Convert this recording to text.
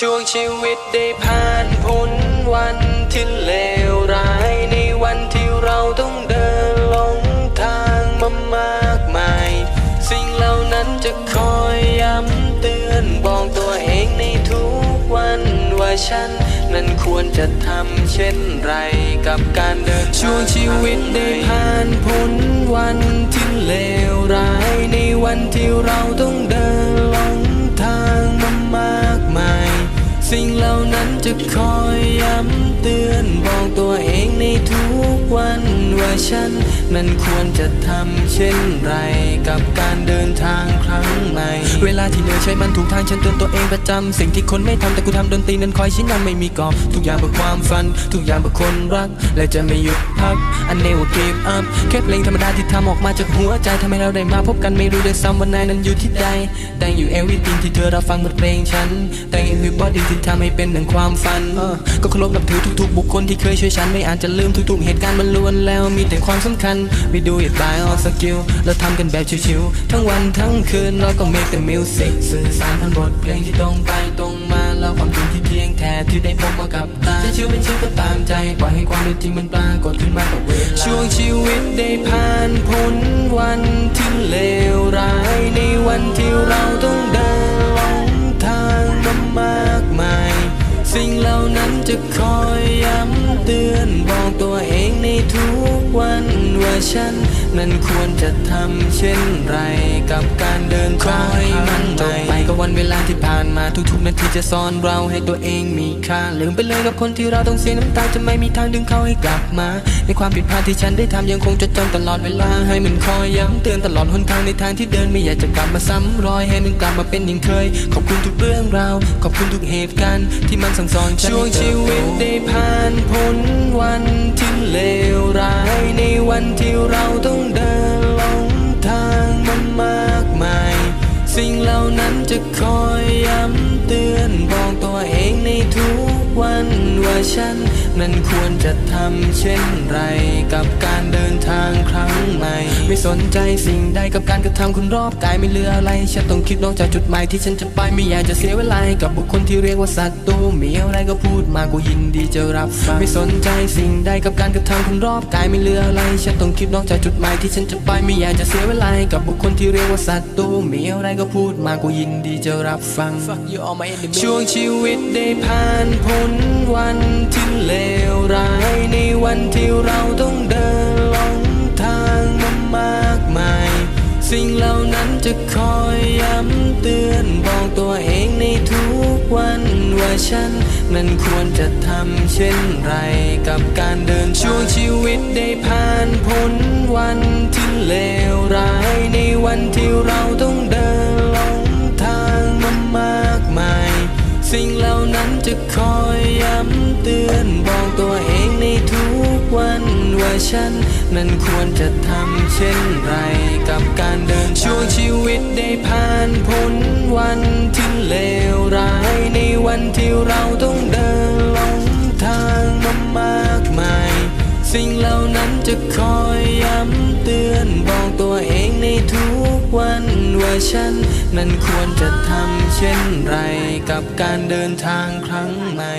ช่วงชีวิตได้ผ่านพ้นวันที่เลวร้ายในวันที่เราต้องเดินหลงทางมามากมายสิ่งเหล่านั้นจะคอยย้ำเตือนบอกตัวเองในทุกวันว่าฉันนั้นควรจะทำเช่นไรกับการเดินช่วงชีวิตได้ผ่านพ้นวันที่เลวร้ายในวันที่เราต้องเดินหลงทางมามากมายสิ่งเหล่านั้นจะคอยย้ำเตือนบอกตัวเองในทุกวันว่าฉันนั้นควรจะทำเช่นไรกับการเดินทางครั้งใหม่เวลาที่เหนื่อยใช้มันถูกทางฉันเตือนตัวเองประจำสิ่งที่คนไม่ทำแต่กูทำดนตรีนั้นคอยชี้นำไม่มีกรอบทุกอย่างเพื่อความฝันทุกอย่างเพื่อคนรักและจะไม่หยุดพัก I never give up แค่เพลงธรรมดาที่ทำออกมาจากหัวใจทำให้เราได้มาพบกันไม่รู้ด้วยซ้ำว่านายนั้นอยู่ที่ใด Thank you everything ที่เธอรับฟังบทเพลงฉัน Thank you everybody ที่ทำให้เป็นดังความฝันก็เคารพนับถือทุกๆบุคคลที่เคยช่วยฉันไม่อาจจะลืมทุกๆเหตุการณ์มันล้วนแล้วมีแต่ความสำคัญ We do it by all skill เราทำกันแบบชิวๆทั้งวันทั้งคืนเราก็ make the music สื่อสารผ่านบทเพลงที่ตรงไปตรงมาแล้วความจริงที่เที่ยงแท้ที่ได้พบมากับตาจะชื่อเป็นชื่อก็ตามใจปล่อยให้ความเป็นจริงมันปรากฏขึ้นมากับเวลาช่วงชีวิตได้ผ่านพ้นวันที่เลวร้ายในวันที่เราต้องเดินหลงทางมามากมายสิ่งเหล่านั้นจะคอยย้ำเตือนบอกตัวเองในทุกวันว่าฉันนั้นควรจะทำเช่นไรกับการเดินทางมันจบไปกับวันเวลาที่ผ่านมาทุกๆนาทีจะสอนเราให้ตัวเองมีค่าลืมไปเลยกับคนที่เราต้องเสียน้ำตาจะไม่มีทางดึงเขาให้กลับมาในความผิดพลาดที่ฉันได้ทำยังคงจดจำตลอดเวลาให้มันคอยย้ำเตือนตลอดหนทางในทางที่เดินไม่อยากจะกลับมาซ้ำรอยให้มันกลับมาเป็นอย่างเคยขอบคุณทุกเรื่องราวขอบคุณทุกเหตุการณ์ที่มันสั่งสอนฉันช่วงชีวิตได้ผ่านพ้นวันที่เลวร้ายในวันที่เราต้องเดินหลงทางมามากมายสิ่งเหล่านั้นจะคอยย้ำเตือนบอกตัวเองในทุกวันว่าฉันนั้นควรจะทำเช่นไรกับการเดินทางครั้งใหม่ไม่สนใจสิ่งใดกับการกระทำคนรอบกายไม่เหลืออะไรฉันต้องคิดนอกจากจุดหมายที่ฉันจะไปไม่อยากจะเสียเวลากับบุคคลที่เรียกว่าศัตรูมีอะไรก็พูดมากูยินดีจะรับฟังไม่สนใจสิ่งใดกับการกระทำคนรอบกายไม่เหลืออะไรฉันต้องคิดนอกจากจุดหมายที่ฉันจะไปไม่อยากจะเสียเวลากับบุคคลที่เรียกว่าศัตรูมีอะไรก็พูดมากูยินดีจะรับฟัง ช่วงชีวิตได้ผ่านพ้นวันที่เลวร้ายในวันที่เราต้องเดินหลงทางมามากมายสิ่งเหล่านั้นจะคอยย้ำเตือนบอกตัวเองในทุกวันว่าฉันนั้นควรจะทำเช่นไรกับการเดินช่วงชีวิตได้ผ่านพ้นวันที่เลวร้ายในวันที่เราต้องเดินหลงทางมามากมายสิ่งเหล่านั้นจะคอยย้ำเตือนบอกตัวเองในทุกวันว่าฉันนั้นควรจะทำเช่นไรกับการเดินช่วงชีวิตได้ผ่านพ้นวันที่เลวร้ายในวันที่เราต้องเดินหลงทางมามากมายสิ่งเหล่านั้นจะคอยย้ำเตือนบอกตัวเองในทุกวันว่าฉันนั้นควรจะทำเช่นไรกับการเดินทางครั้งใหม่